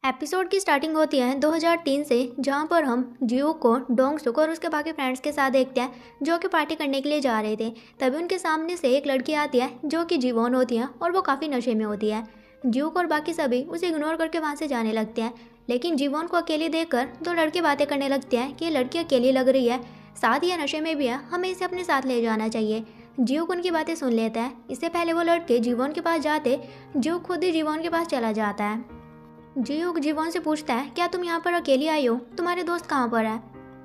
Episode की starting होती है 2003 से, जहां पर हम जियो को डोंगसुक और उसके बाकी फ्रेंड्स के साथ देखते हैं जो कि पार्टी करने के लिए जा रहे थे। तभी उनके सामने से एक लड़की आती है जो कि जीवोन होती है और वो काफ़ी नशे में होती है। जियोक और बाकी सभी उसे इग्नोर करके वहाँ से जाने लगते हैं, लेकिन जीवोन को अकेली देखकर दो लड़के बातें करने लगते हैं कि ये लड़की अकेली लग रही है, साथ ही नशे में भी है, हमें इसे अपने साथ ले जाना चाहिए। जियोक उनकी बातें सुन लेता है। इससे पहले वो लड़के जीवोन के पास जाते, जियोक खुद ही जीवोन के पास चला जाता है। जियोक जीवन से पूछता है, क्या तुम यहाँ पर अकेली आई हो? तुम्हारे दोस्त कहाँ पर है?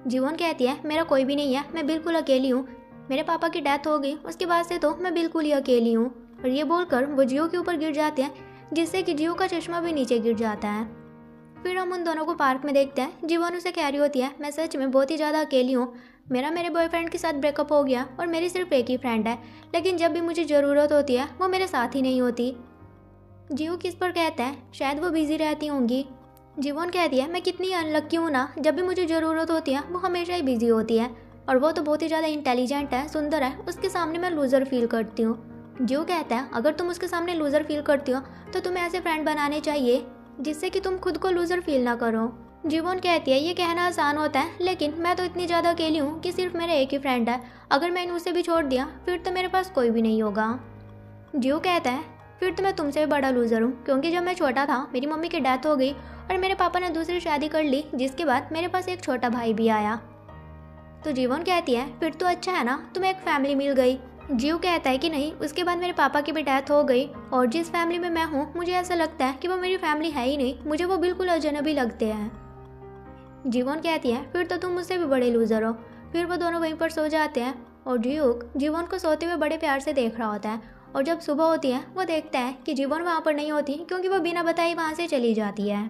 जीवन कहती है, मेरा कोई भी नहीं है, मैं बिल्कुल अकेली हूँ। मेरे पापा की डेथ हो गई, उसके बाद से तो मैं बिल्कुल ही अकेली हूँ। और ये बोलकर वो जियो के ऊपर गिर जाते हैं, जिससे कि जियो का चश्मा भी नीचे गिर जाता है। फिर हम उन दोनों को पार्क में देखते हैं। जीवन उसे कह रही होती है, मैं सच में बहुत ही ज़्यादा अकेली हूँ। मेरे बॉयफ्रेंड के साथ ब्रेकअप हो गया और मेरी सिर्फ एक ही फ्रेंड है, लेकिन जब भी मुझे ज़रूरत होती है वो मेरे साथ ही नहीं होती। जियो किस पर कहता है, शायद वो बिजी रहती होंगी। जीवन कहती है, मैं कितनी अनलक्की हूँ ना, जब भी मुझे ज़रूरत होती है वो हमेशा ही बिजी होती है, और वो तो बहुत ही ज़्यादा इंटेलिजेंट है, सुंदर है, उसके सामने मैं लूज़र फील करती हूँ। जियो कहता है, अगर तुम उसके सामने लूज़र फील करती हो तो तुम्हें ऐसे फ्रेंड बनाने चाहिए जिससे कि तुम खुद को लूज़र फील ना करो। जीवन कहती है, ये कहना आसान होता है, लेकिन मैं तो इतनी ज़्यादा अकेली हूँ कि सिर्फ मेरा एक ही फ्रेंड है। अगर मैंने उसे भी छोड़ दिया फिर तो मेरे पास कोई भी नहीं होगा। जियो कहता है, फिर तो मैं तुमसे भी बड़ा लूज़र हूँ, क्योंकि जब मैं छोटा था मेरी मम्मी की डेथ हो गई और मेरे पापा ने दूसरी शादी कर ली, जिसके बाद मेरे पास एक छोटा भाई भी आया। तो जीवन कहती है, फिर तो अच्छा है ना, तुम्हें एक फैमिली मिल गई। जियो कहता है कि नहीं, उसके बाद मेरे पापा की भी डेथ हो गई, और जिस फैमिली में मैं हूँ मुझे ऐसा लगता है कि वो मेरी फैमिली है ही नहीं, मुझे वो बिल्कुल अजनबी लगते हैं। जीवन कहती है, फिर तो तुम मुझसे भी बड़े लूज़र हो। फिर वो दोनों वहीं पर सो जाते हैं, और जियोक जीवन को सोते हुए बड़े प्यार से देख रहा होता है। और जब सुबह होती है वो देखता है कि जीवन वहाँ पर नहीं होती, क्योंकि वो बिना बताए वहाँ से चली जाती है।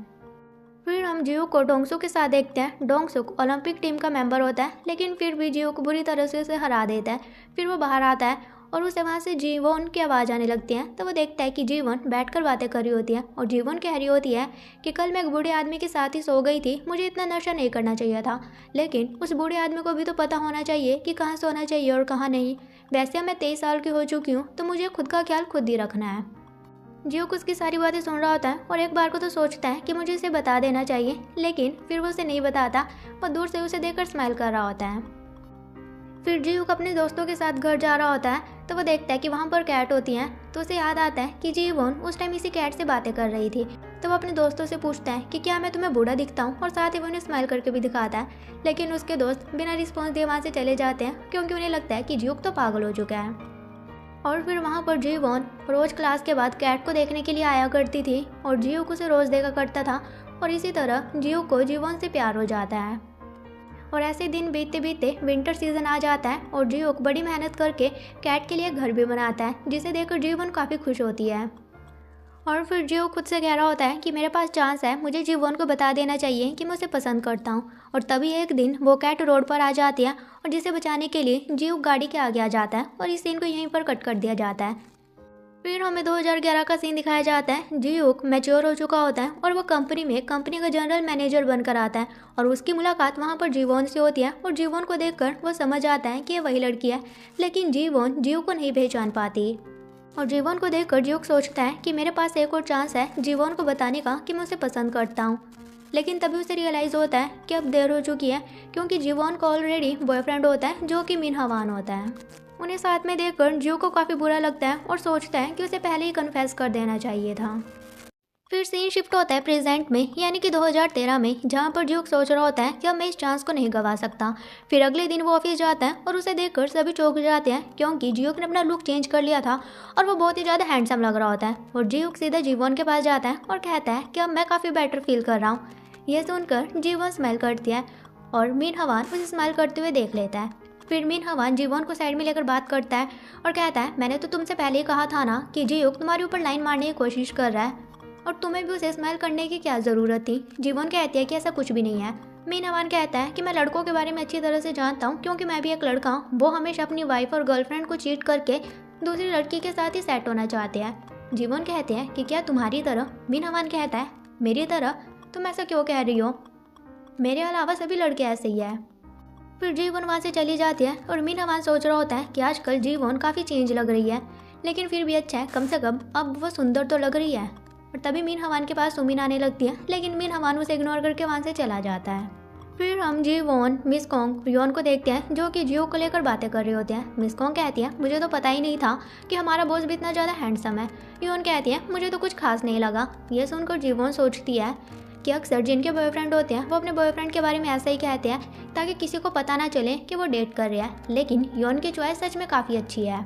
फिर हम जियो को डोंगसुक के साथ देखते हैं। डोंगसुक ओलंपिक टीम का मेंबर होता है, लेकिन फिर भी जियो को बुरी तरह से उसे हरा देता है। फिर वो बाहर आता है और उसे वहाँ से जीवन की आवाज़ आने लगती है। तो वो देखता है कि जीवन बैठकर बातें कर रही होती है, और जीवन कह रही होती है कि कल मैं एक बूढ़े आदमी के साथ ही सो गई थी, मुझे इतना नशा नहीं करना चाहिए था, लेकिन उस बूढ़े आदमी को भी तो पता होना चाहिए कि कहाँ सोना चाहिए और कहाँ नहीं। वैसे मैं 23 साल की हो चुकी हूँ, तो मुझे खुद का ख्याल खुद ही रखना है। जियो उसकी सारी बातें सुन रहा होता है, और एक बार को तो सोचता है कि मुझे इसे बता देना चाहिए, लेकिन फिर वो उसे नहीं बताता। वो दूर से उसे देखकर स्माइल कर रहा होता है। फिर जियो अपने दोस्तों के साथ घर जा रहा होता है, तो वो देखता है कि वहाँ पर कैट होती हैं। तो उसे याद आता है कि जीवन उस टाइम इसी कैट से बातें कर रही थी। तो वो अपने दोस्तों से पूछता है कि क्या मैं तुम्हें बूढ़ा दिखता हूँ, और साथ ही वो उन्हें स्माइल करके भी दिखाता है। लेकिन उसके दोस्त बिना रिस्पॉन्स दिए वहाँ से चले जाते हैं, क्योंकि उन्हें लगता है कि जियो तो पागल हो चुका है। और फिर वहाँ पर जीवन रोज क्लास के बाद कैट को देखने के लिए आया करती थी, और जियो को उसे रोज देखा करता था, और इसी तरह जियो को जीवन से प्यार हो जाता है। और ऐसे दिन बीतते बीतते विंटर सीजन आ जाता है, और जियो बड़ी मेहनत करके कैट के लिए घर भी बनाता है, जिसे देखकर जीवन काफ़ी खुश होती है। और फिर जियो खुद से कह रहा होता है कि मेरे पास चांस है, मुझे जीवन को बता देना चाहिए कि मैं उसे पसंद करता हूँ। और तभी एक दिन वो कैट रोड पर आ जाती है, और जिसे बचाने के लिए जियो गाड़ी के आगे आ जाता है, और इस सीन को यहीं पर कट कर दिया जाता है। फिर हमें 2011 का सीन दिखाया जाता है। जियोक मैच्योर हो चुका होता है, और वो कंपनी का जनरल मैनेजर बनकर आता है, और उसकी मुलाकात वहाँ पर जीवन से होती है। और जीवन को देखकर वो समझ आता है कि ये वही लड़की है, लेकिन जीवन जियो को नहीं पहचान पाती। और जीवन को देखकर जियोक सोचता है कि मेरे पास एक और चांस है जीवन को बताने का कि मैं उसे पसंद करता हूँ। लेकिन तभी उसे रियलाइज़ होता है कि अब देर हो चुकी है, क्योंकि जीवन का ऑलरेडी बॉयफ्रेंड होता है, जो कि मिन हवान होता है। उन्हें साथ में देखकर जियो को काफ़ी बुरा लगता है, और सोचता है कि उसे पहले ही कन्फेस कर देना चाहिए था। फिर सीन शिफ्ट होता है प्रेजेंट में, यानी कि 2013 में, जहाँ पर जियो सोच रहा होता है कि अब मैं इस चांस को नहीं गंवा सकता। फिर अगले दिन वो ऑफिस जाता है, और उसे देखकर सभी चौंक जाते हैं, क्योंकि जियो ने अपना लुक चेंज कर लिया था, और वो बहुत ही ज़्यादा हैंडसम लग रहा होता है। और जियो सीधा जीवन के पास जाता है और कहता है कि अब मैं काफ़ी बेटर फील कर रहा हूँ। यह सुनकर जीवन स्माइल करती है, और मिन हवान उसे स्माइल करते हुए देख लेता है। फिर मिन हवान जीवन को साइड में लेकर बात करता है, और कहता है, मैंने तो तुमसे पहले ही कहा था ना कि जियो तुम्हारे ऊपर लाइन मारने की कोशिश कर रहा है, और तुम्हें भी उसे स्माइल करने की क्या ज़रूरत थी। जीवन कहती है कि ऐसा कुछ भी नहीं है। मिन हवान कहता है कि मैं लड़कों के बारे में अच्छी तरह से जानता हूँ, क्योंकि मैं भी एक लड़का हूँ। वो हमेशा अपनी वाइफ और गर्लफ्रेंड को चीट करके दूसरी लड़की के साथ ही सेट होना चाहते हैं। जीवन कहते हैं कि क्या तुम्हारी तरह? मिन हवान कहता है, मेरी तरह? तुम ऐसा क्यों कह रही हो? मेरे अलावा सभी लड़के ऐसे ही है। फिर जीवन वहाँ से चली जाती है, और मिन हवान सोच रहा होता है कि आजकल जीवन काफ़ी चेंज लग रही है, लेकिन फिर भी अच्छा है, कम से कम अब वो सुंदर तो लग रही है। और तभी मीन हवान के पास सुमिन आने लगती है, लेकिन मीन हवान उसे इग्नोर करके वहाँ से चला जाता है। फिर हम जी वॉन, मिस कॉन्ग, योन को देखते हैं जो कि जियो को लेकर बातें कर रहे होते हैं। मिस कॉन्ग कहती है मुझे तो पता ही नहीं था कि हमारा बॉस भी इतना ज़्यादा हैंडसम है। योन कहती है मुझे तो कुछ खास नहीं लगा। ये सुनकर जी वॉन सोचती है कि अक्सर जिनके बॉयफ्रेंड होते हैं वो अपने बॉयफ्रेंड के बारे में ऐसा ही कहते हैं ताकि किसी को पता ना चले कि वो डेट कर रहे हैं, लेकिन योन की चॉइस सच में काफ़ी अच्छी है।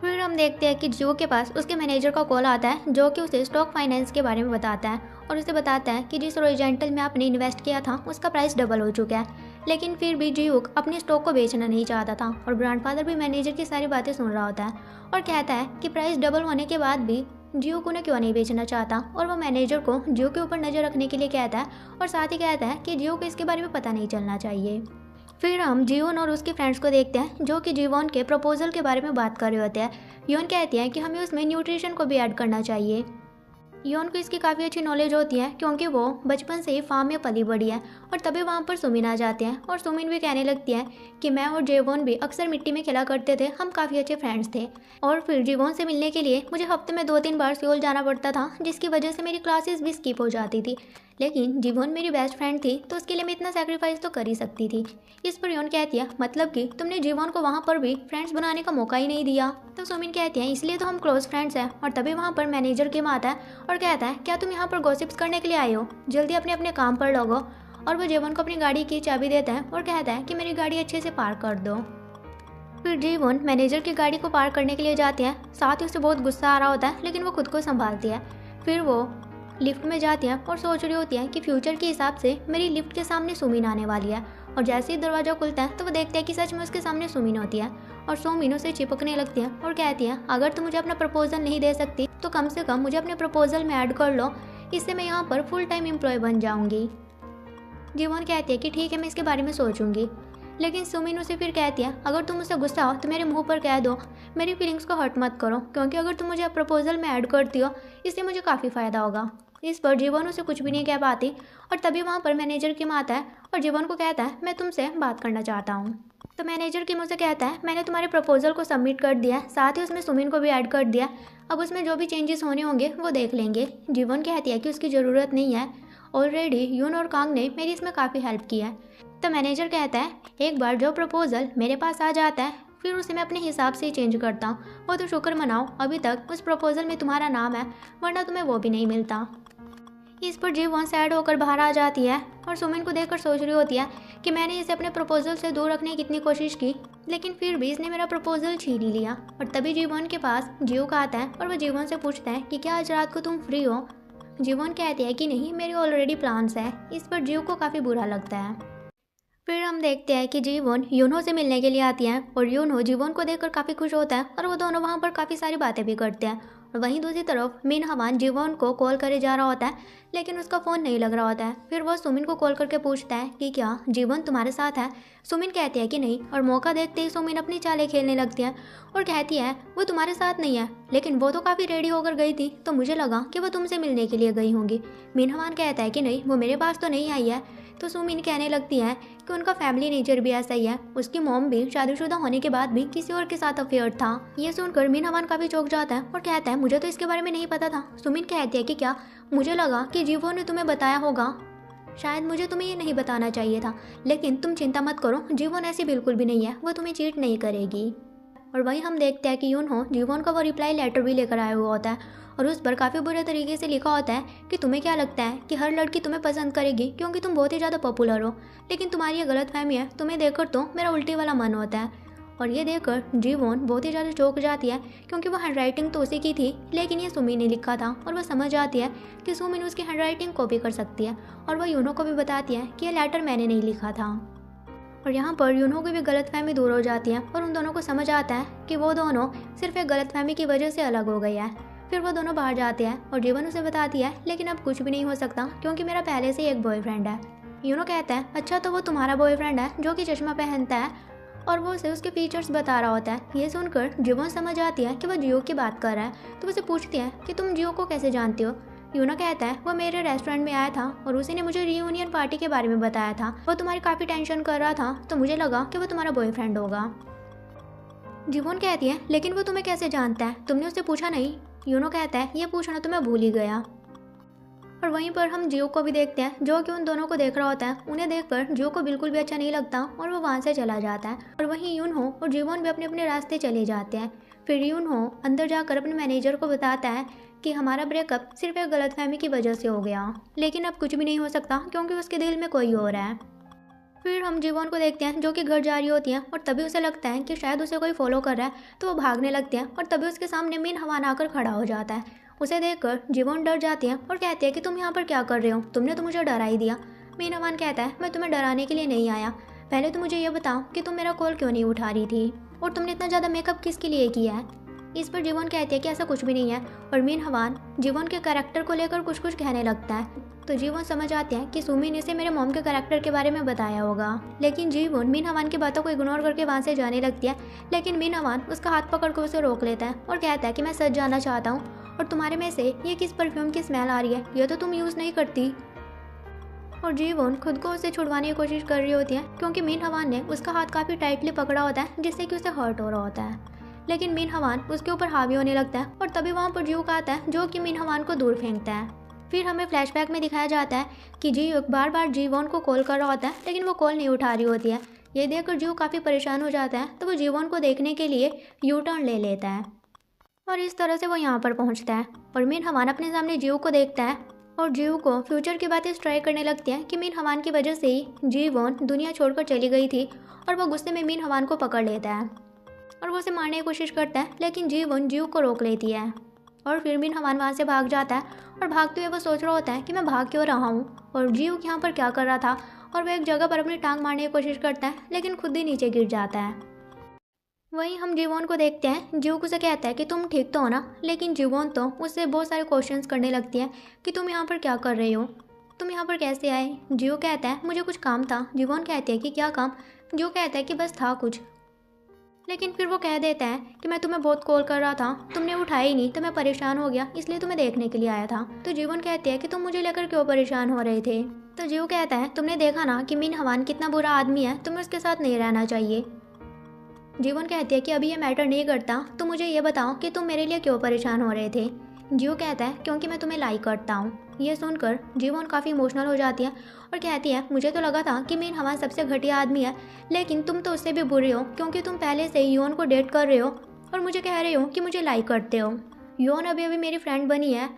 फिर हम देखते हैं कि जियो के पास उसके मैनेजर का कॉल आता है जो कि उसे स्टॉक फाइनेंस के बारे में बताता है और उसे बताता है कि जिस रोजेंटल में आपने इन्वेस्ट किया था उसका प्राइस डबल हो चुका है। लेकिन फिर भी जियो अपने स्टॉक को बेचना नहीं चाहता था और ग्रैंडफादर भी मैनेजर की सारी बातें सुन रहा होता है और कहता है कि प्राइस डबल होने के बाद भी जियो को क्यों नहीं बेचना चाहता, और वो मैनेजर को जियो के ऊपर नज़र रखने के लिए कहता है और साथ ही कहता है कि जियो को इसके बारे में पता नहीं चलना चाहिए। फिर हम जियोन और उसके फ्रेंड्स को देखते हैं जो कि जीवोन के प्रपोजल के बारे में बात कर रहे होते हैं। योन कहती है कि हमें उसमें न्यूट्रिशन को भी ऐड करना चाहिए। योन को इसकी काफ़ी अच्छी नॉलेज होती है क्योंकि वो बचपन से ही फार्म में पली बड़ी है और तभी वहाँ पर सुमिन आ जाते हैं और सुमिन भी कहने लगती है कि मैं और जेवोन भी अक्सर मिट्टी में खेला करते थे, हम काफ़ी अच्छे फ्रेंड्स थे। और फिर जीवोन से मिलने के लिए मुझे हफ्ते में 2-3 बार सियोल जाना पड़ता था जिसकी वजह से मेरी क्लासेस भी स्किप हो जाती थी, लेकिन जीवोन मेरी बेस्ट फ्रेंड थी तो उसके लिए मैं इतना सेक्रीफाइस तो कर ही सकती थी। इस पर योन कहती है मतलब कि तुमने जीवोन को वहाँ पर भी फ्रेंड्स बनाने का मौका ही नहीं दिया। तो सुमिन कहती है इसलिए तो हम क्लोज फ्रेंड्स हैं। और तभी वहाँ पर मैनेजर किम आता है और कहता है क्या तुम यहाँ पर गॉसिप्स करने के लिए आए हो, जल्दी अपने अपने काम पर लगो। और वो जीवन को अपनी गाड़ी की चाबी देता है और कहता है कि मेरी गाड़ी अच्छे से पार्क कर दो। फिर जीवन मैनेजर की गाड़ी को पार्क करने के लिए जाते हैं, साथ ही उसे बहुत गुस्सा आ रहा होता है लेकिन वो खुद को संभालती है। फिर वो लिफ्ट में जाती हैं और सोच रही होती हैं कि फ्यूचर के हिसाब से मेरी लिफ्ट के सामने सुमिन आने वाली है। और जैसे ही दरवाज़ा खुलता है तो वो देखते हैं कि सच में उसके सामने सुमिन होती है और सुमिन उसे चिपकने लगती है और कहती है अगर तुम मुझे अपना प्रपोजल नहीं दे सकती तो कम से कम मुझे अपने प्रपोजल में ऐड कर लो, इससे मैं यहाँ पर फुल टाइम एम्प्लॉय बन जाऊँगी। जीवन कहती है कि ठीक है मैं इसके बारे में सोचूंगी, लेकिन सुमिन उसे फिर कहती है अगर तुम मुझसे गुस्सा हो तो मेरे मुंह पर कह दो, मेरी फीलिंग्स को हर्ट मत करो, क्योंकि अगर तुम मुझे प्रपोजल में ऐड करती हो इससे मुझे काफ़ी फ़ायदा होगा। इस पर जीवन उसे कुछ भी नहीं कह पाती और तभी वहाँ पर मैनेजर किम आता है और जीवन को कहता है मैं तुमसे बात करना चाहता हूँ। तो मैनेजर किम उसे कहता है मैंने तुम्हारे प्रपोजल को सबमिट कर दिया, साथ ही उसमें सुमिन को भी ऐड कर दिया, अब उसमें जो भी चेंजेस होने होंगे वो देख लेंगे। जीवन कहती है कि उसकी ज़रूरत नहीं है, ऑलरेडी यून और कांग ने मेरी इसमें काफ़ी हेल्प की है। तो मैनेजर कहता है एक बार जो प्रपोजल मेरे पास आ जाता है फिर उसे मैं अपने हिसाब से ही चेंज करता हूँ, वो तो शुक्र मनाओ अभी तक उस प्रपोजल में तुम्हारा नाम है, वरना तुम्हें वो भी नहीं मिलता। इस पर जीवन सैड होकर बाहर आ जाती है और सुमिन को देखकर सोच रही होती है कि मैंने इसे अपने प्रपोजल से दूर रखने की कितनी कोशिश की, लेकिन फिर भी इसने मेरा प्रपोजल छीन ही लिया। और तभी जीवन के पास जियो का आता है और वह जीवन से पूछता है कि क्या आज रात को तुम फ्री हो। जीवन कहती है कि नहीं, मेरे ऑलरेडी प्लान्स है। इस पर जियो को काफ़ी बुरा लगता है। फिर हम देखते हैं कि जीवन यूनो से मिलने के लिए आती है और यूनो जीवन को देखकर काफ़ी खुश होता है और वो दोनों वहाँ पर काफ़ी सारी बातें भी करते हैं। और वहीं दूसरी तरफ मिन हवान जीवन को कॉल करे जा रहा होता है लेकिन उसका फ़ोन नहीं लग रहा होता है। फिर वो सुमिन को कॉल करके पूछता है कि क्या जीवन तुम्हारे साथ है। सुमिन कहती है कि नहीं, और मौका देखते ही सुमिन अपनी चालें खेलने लगती है और कहती है वो तुम्हारे साथ नहीं है, लेकिन वो तो काफ़ी रेडी होकर गई थी तो मुझे लगा कि वो तुमसे मिलने के लिए गई होंगी। मिन हवान कहता है कि नहीं, वो मेरे पास तो नहीं आई है। तो सुमिन कहने लगती है कि उनका फैमिली नेचर भी ऐसा ही है, उसकी मॉम भी शादीशुदा होने के बाद भी किसी और के साथ अफेयर था। ये सुनकर मिन हवान काफ़ी चौंक जाता है और कहता है मुझे तो इसके बारे में नहीं पता था। सुमिन कहती है कि क्या, मुझे लगा कि जीवो ने तुम्हें बताया होगा, शायद मुझे तुम्हें ये नहीं बताना चाहिए था, लेकिन तुम चिंता मत करो, जीवन ऐसी बिल्कुल भी नहीं है, वो तुम्हें चीट नहीं करेगी। और वहीं हम देखते हैं कि यून हो जीवन का वो रिप्लाई लेटर भी लेकर आया हुआ होता है और उस पर काफ़ी बुरे तरीके से लिखा होता है कि तुम्हें क्या लगता है कि हर लड़की तुम्हें पसंद करेगी क्योंकि तुम बहुत ही ज़्यादा पॉपुलर हो, लेकिन तुम्हारी ये गलतफहमी है, तुम्हें देखकर तो मेरा उल्टी वाला मन होता है। और ये देखकर जीवन बहुत ही ज़्यादा चौंक जाती है क्योंकि वो हैंडराइटिंग तो उसी की थी, लेकिन ये सुमिन ने लिखा था और वह समझ आती है कि सुमिन उसकी हैंडराइटिंग कॉपी कर सकती है और वह यूनो को भी बताती है कि यह लेटर मैंने नहीं लिखा था। और यहाँ पर यूनो की भी गलतफहमी दूर हो जाती है और उन दोनों को समझ आता है कि वो दोनों सिर्फ एक गलतफहमी की वजह से अलग हो गए हैं। फिर वो दोनों बाहर जाते हैं और जीवन उसे बताती है लेकिन अब कुछ भी नहीं हो सकता क्योंकि मेरा पहले से ही एक बॉयफ्रेंड है। यूनो कहता है अच्छा, तो वो तुम्हारा बॉयफ्रेंड है जो कि चश्मा पहनता है, और वो उसे उसके फीचर्स बता रहा होता है। ये सुनकर जीवन समझ आती है कि वो जियो की बात कर रहा है तो उसे पूछती है कि तुम जियो को कैसे जानती हो। यूनो कहता है वो मेरे रेस्टोरेंट में आया था और उसी ने मुझे रियूनियन पार्टी के बारे में बताया था, वो तुम्हारी काफ़ी टेंशन कर रहा था तो मुझे लगा कि वो तुम्हारा बॉयफ्रेंड होगा। जीवन कहती है लेकिन वो तुम्हें कैसे जानता है, तुमने उससे पूछा नहीं। यूनो कहता है ये पूछना तो मैं भूल ही गया। और वहीं पर हम जियो को भी देखते हैं जो कि उन दोनों को देख रहा होता है। उन्हें देखकर जियो को बिल्कुल भी अच्छा नहीं लगता और वो वहाँ से चला जाता है। और वहीं यूनहो और जीवोन भी अपने अपने रास्ते चले जाते हैं। फिर यूनहो अंदर जाकर अपने मैनेजर को बताता है कि हमारा ब्रेकअप सिर्फ एक गलतफहमी की वजह से हो गया, लेकिन अब कुछ भी नहीं हो सकता क्योंकि उसके दिल में कोई और है। फिर हम जीवोन को देखते हैं जो कि घर जा रही होती हैं और तभी उसे लगता है कि शायद उसे कोई फॉलो कर रहा है, तो वो भागने लगते हैं और तभी उसके सामने मीन हवान आकर खड़ा हो जाता है। उसे देखकर जीवोन डर जाती है और कहती है कि तुम यहाँ पर क्या कर रहे हो, तुमने तो मुझे डरा ही दिया। मीन हवान कहता है मैं तुम्हें डराने के लिए नहीं आया, पहले तो मुझे ये बताओ कि तुम मेरा कॉल क्यों नहीं उठा रही थी और तुमने इतना ज़्यादा मेकअप किसके लिए किया है। इस पर जीवोन कहती है कि ऐसा कुछ भी नहीं है और मीन हवान जीवोन के कैरेक्टर को लेकर कुछ कुछ कहने लगता है। तो जीवोन समझ आते हैं कि सुमी ने इसे मेरे मॉम के कैरेक्टर के बारे में बताया होगा, लेकिन जीवोन मीन हवान की बातों को इग्नोर करके वहाँ से जाने लगती है। लेकिन मीन हवान उसका हाथ पकड़ कर उसे रोक लेता है और कहता है कि मैं सच जानना चाहता हूँ और तुम्हारे में से ये किस परफ्यूम की स्मेल आ रही है, ये तो तुम यूज़ नहीं करती। और जीवोन खुद को उससे छुड़वाने की कोशिश कर रही होती है क्योंकि मीन हवान ने उसका हाथ काफ़ी टाइटली पकड़ा होता है जिससे कि उसे हर्ट हो रहा होता है। लेकिन मीन हवान उसके ऊपर हावी होने लगता है और तभी वहाँ पर जीवक आता है जो कि मीन हवान को दूर फेंकता है। फिर हमें फ्लैशबैक में दिखाया जाता है कि जीवक बार बार जीवोन को कॉल कर रहा होता है लेकिन वो कॉल नहीं उठा रही होती है। ये देखकर जीव काफ़ी परेशान हो जाता है, तो वो जीवोन को देखने के लिए यू टर्न ले लेता है और इस तरह से वो यहाँ पर पहुँचता है। और मीन हवान अपने सामने जीव को देखता है और जीव को फ्यूचर की बातें ट्राई करने लगती हैं कि मीन हवान की वजह से ही जीवोन दुनिया छोड़कर चली गई थी। और वो गुस्से में मीन हवान को पकड़ लेता है और वो उसे मारने की कोशिश करता है, लेकिन जीवोन जीव को रोक लेती है। और फिर मीन हवान वहाँ से भाग जाता है और भागते हुए वो सोच रहा होता है कि मैं भाग क्यों रहा हूँ और जीव यहाँ पर क्या कर रहा था। और वो एक जगह पर अपनी टांग मारने की कोशिश करता है लेकिन खुद ही नीचे गिर जाता है। वहीं हम जीवोन को देखते हैं, जीव उसे कहता है कि तुम ठीक तो हो ना, लेकिन जीवोन तो उससे बहुत सारे क्वेश्चंस करने लगती है कि तुम यहाँ पर क्या कर रहे हो, तुम यहाँ पर कैसे आए। जीव कहता है मुझे कुछ काम था। जीवोन कहती है कि क्या काम। जीव कहता है कि बस था कुछ, लेकिन फिर वो कह देता है कि मैं तुम्हें बहुत कॉल कर रहा था, तुमने उठाया ही नहीं, तो मैं परेशान हो गया, इसलिए तुम्हें देखने के लिए आया था। तो जीवन कहती है कि तुम मुझे लेकर क्यों परेशान हो रहे थे। तो जीव कहता है तुमने देखा ना कि मीन हवान कितना बुरा आदमी है, तुम्हें उसके साथ नहीं रहना चाहिए। जीवन कहती है कि अभी ये मैटर नहीं करता, तो मुझे ये बताओ कि तुम मेरे लिए क्यों परेशान हो रहे थे। जीव कहता है क्योंकि मैं तुम्हें लाइक करता हूँ। ये सुनकर जीवन काफ़ी इमोशनल हो जाती है और कहती है मुझे तो लगा था कि मीन हवान सबसे घटिया आदमी है, लेकिन तुम तो उससे भी बुरे हो क्योंकि तुम पहले से योन को डेट कर रहे हो और मुझे कह रहे हो कि मुझे लाइक करते हो। योन अभी अभी मेरी फ्रेंड बनी है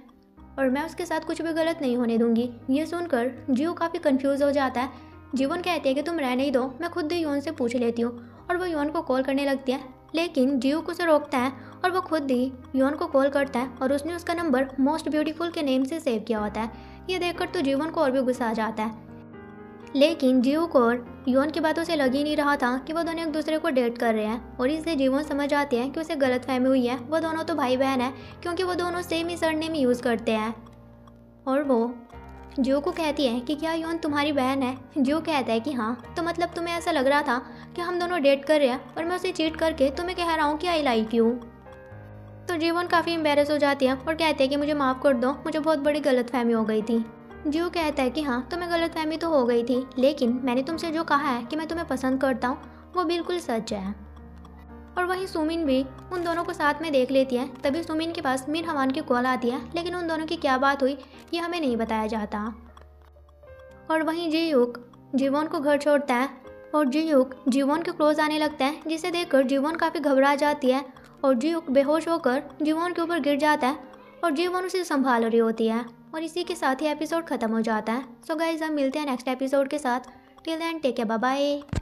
और मैं उसके साथ कुछ भी गलत नहीं होने दूंगी। ये सुनकर जीव काफ़ी कंफ्यूज हो जाता है। जीवन कहती है कि तुम रहने ही दो, मैं खुद ही योन से पूछ लेती हूँ। और वो योन को कॉल करने लगती है, लेकिन जीव को उसे रोकता है और वो खुद ही योन को कॉल करता है और उसने उसका नंबर मोस्ट ब्यूटीफुल के नेम से सेव किया होता है। ये देखकर तो जीवन को और भी गुस्सा आ जाता है, लेकिन जीव को और योन की बातों से लग ही नहीं रहा था कि वो दोनों एक दूसरे को डेट कर रहे हैं। और इससे जीवन समझ आते हैं कि उसे गलतफहमी हुई है, वो दोनों तो भाई बहन है क्योंकि वो दोनों सेम ही सरनेम यूज़ करते हैं। और वो जीव को कहती है कि क्या योन तुम्हारी बहन है। जीव कहता है कि हाँ, तो मतलब तुम्हें ऐसा लग रहा था कि हम दोनों डेट कर रहे हैं और मैं उसे चीट करके तुम्हें कह रहा हूँ कि आई लाइक यू। तो जीवन काफ़ी एम्बेरस हो जाती है और कहती है कि मुझे माफ़ कर दो, मुझे बहुत बड़ी गलतफहमी हो गई थी। जीव कहता है कि हाँ, तुम्हें गलतफहमी तो हो गई थी, लेकिन मैंने तुमसे जो कहा है कि मैं तुम्हें पसंद करता हूँ वो बिल्कुल सच है। और वहीं सुमिन भी उन दोनों को साथ में देख लेती है। तभी सुमिन के पास मीन हवान की कॉल आती है, लेकिन उन दोनों की क्या बात हुई ये हमें नहीं बताया जाता। और वहीं जीयुक जीवन को घर छोड़ता है और जीयुक जीवन के क्लोज आने लगता है, जिसे देखकर जीवन काफ़ी घबरा जाती है और जीयुक बेहोश होकर जीवन के ऊपर गिर जाता है और जीवन उसे संभाल रही होती है। और इसी के साथ ही एपिसोड खत्म हो जाता है। सो गाइस, हम मिलते हैं नेक्स्ट एपिसोड के साथ। Till then take care, bye bye.